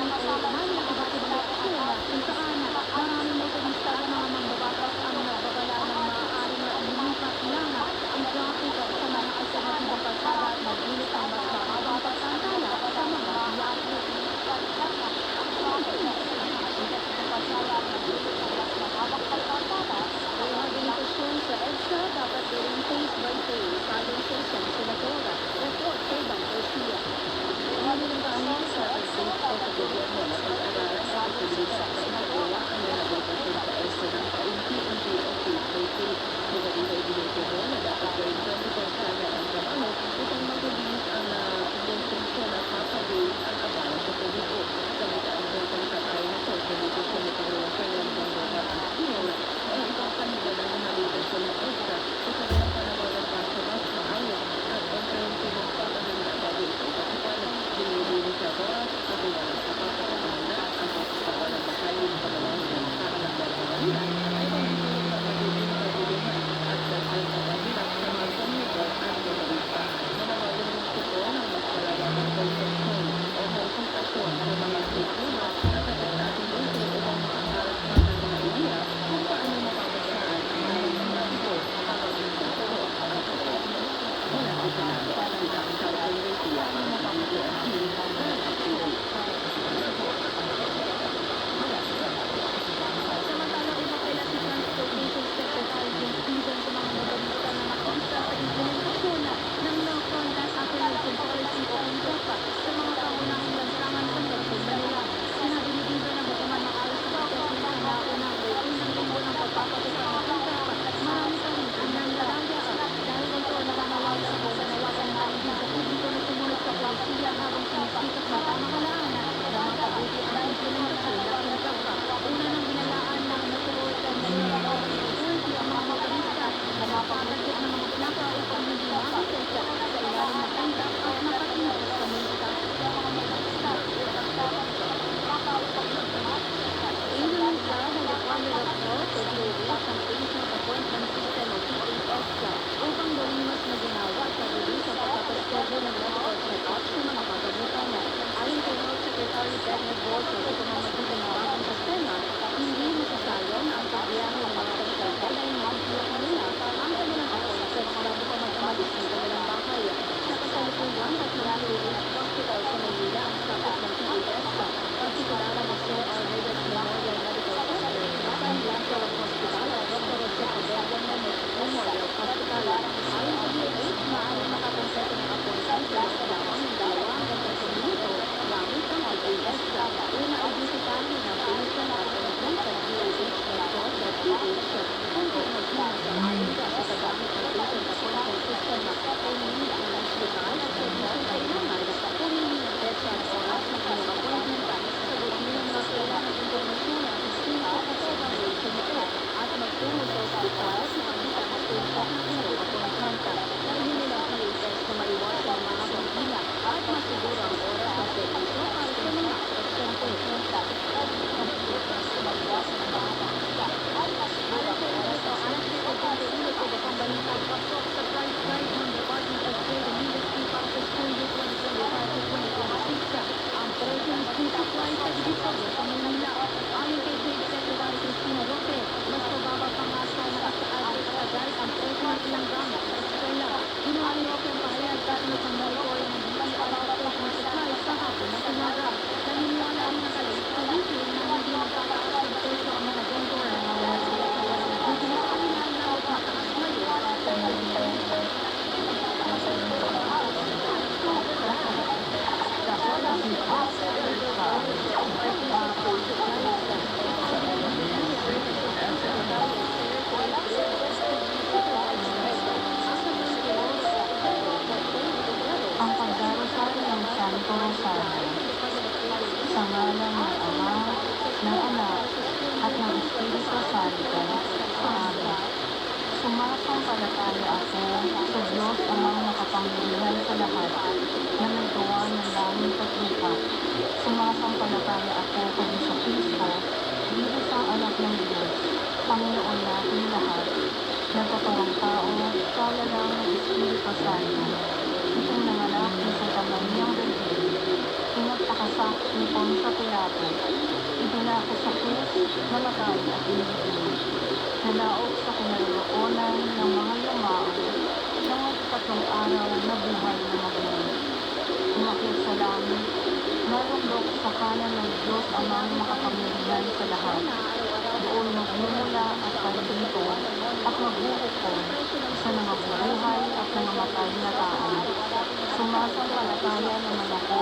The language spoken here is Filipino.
ay umani ang iba't ibang leksyon kung saan maraming motorista at mga mambabatas ang nagbabala ng maaaring lumipat lang ang traffic sa mga alternatibong kalsada at magdulot ng mas mahabang pagkantala sa mga biyahe. Rehabilitasyon sa EDSA dapat gawing phase by phase ayon sa isang senadora. Report kay Van Garcia. Hinihintahan sa update o sa gobyerno na pag-aralan sa posibilidad na ipagawa ang rehabilitasyon sa EDSA ng paunti-unti o phase by phase. Negatibo ibinitiro na dapat gawing 24/7 ang trabaho upang mabilis ang konstruksyon at mapabilis ang abala sa publiko. Salita ang tungkol sa tayo na kontribution ni Pangulong Ferdinand Bongbong Aquino ay ipapanila ng rehabilitasyon ng EDSA sa kanilang panawagan para sa mas maayos at komprehensibong paghahanda bago ito ipatupad. Dinilili sa oras at iwalang kapapakahanda ang pagkakawa ng bahayin sa pamamagitan ng kakalagdan ng Manila ay pagdudulot ng magiging kabuluhan at dagdag na pahirap sa mga komunikal at motorista. Nanawagan din ito ng mas malayang konstruksyon o konsultasyon sa mga stakeholders at katakdating dito upang makaharap ng mga ideya kung paano mapapagaan ang mga ito habang nagtuturo ang proyekto. Mula sa Senado, salita ang Council Garcia ng DZMP TV. Samantalang umapela si Transportation Secretary Jim Stevens sa mga motorista na makita sa implementasyon ng No Conduct Apprehension Policy o NCAP sa mga pangunahing lansangan sa Metro Manila. Sinabi ni Steven na bagaman maayos ang assessment sa naunang o unang linggo ng pagpapatupad ng NCAP, marami pa rin ang nanlalaya. Dahil dito nananawagan sa paligid sa publiko na sumunod sa polisiya habang sinisikap ng pamahalaan na mapabuti ang implementasyon ng NCAP. Una nang binalaan ng Metropolitan Manila Transit Authority ang mga motorista na mapapagkit ng mga plaka upang hindi makasensya sa ilalim ng NCAP at makatingin sa multa. Inilunsad ng Department of Health o DOH ang Patient Appointment System o PASCA upang gawing mas maginawa at mabilis ang pagpapaschedule ng medical check-up sa mga kagamutan. Ayon kay Health Secretary Ted Bosch sa pamamagitan ng bagong sistema, hindi masasayang ang pagbiyahe ng mga pasyente dahil matitiyak nila ang kanilang appointments bago pa mag-amalis ng kanilang bahay. Sa kasalukuyan, at DOH Hospital sa Maynila ang sakop ng PASCA, partikular ang CR Reyes Memorial Medical Center, San Blanco Hospital at Dr. Jose Cabellan Memorial Hospital. Ayon sa DOH, maaaring makakonsenso ng appointment sa loob lamang ng 2 hanggang 3 minuto gamit ang PASCA. Una ay bisitahin ng patient at appointment sa DOH.gov.ph. Kung pinagkina sa ayon sa paggamit ng patient appointment system ay hindi ang hospital at servisyon kailangan kung hindi ng petsa at oras ng inyong appointment, sagutin ang mga kailangan impormasyon at assisting sa evaluation nito at magtungo sa ospital at ipakita ang screenshot ng inyong appointment. Dahil nilang PHS na maiwasan ang mga pagpila at masiguro ang oras ng servisyo para sa mga pasyente. Alas sa pagpapatuloy sa ibang balita, pasok sa price guide ng Department of Trade and Industry para sa school year 2025-2026 ang presyo ng school supply sa Divisoria sa Manila. Ayon kay Trade Secretary Cristina Roque, mas mababa pa nga sa nakasaad sa guide ang presyo ng ilang gamit sa eskwela. Ginawa ni Roque ang pahayag kasunod ng monitoring ng DTI sa presyo ng supply sa hapon ng umaga. Naniniwala ang nakalay sa weekend na hindi magtataas ng presyo ang mga vendor ng mga bibili sa kanila na mataas ngayon sa ang pagdarasal ng Santo Rosario sa ngalan ng Ama, ng Anak, at ng Espiritu Santo. Amen. Sumasampalataya ako sa Diyos amang makapangyarihan sa lahat na naggawa ng langit at lupa. Sumasampalataya ako kay Jesucristo bilang isang anak ng Diyos, Panginoon natin lahat, nagkatawang tao, kalalang ng Espiritu Santo, itong nanganak ng Santa Mariang Virgen, pinagpakasak ni ayon sa Pilato, ipinako sa krus, namatay at iniligay. Nalaok sa kinaroroonan ng mga yumao, ng ikatlong araw na buhay na magmuli. Umakyat sa langit, narundok sa kanan ng Diyos Amang makapangyarihan sa lahat. Doon magmumula at parito at maghuhukom sa nangabubuhay at nangamatay na tao. Sumasampalataya naman ako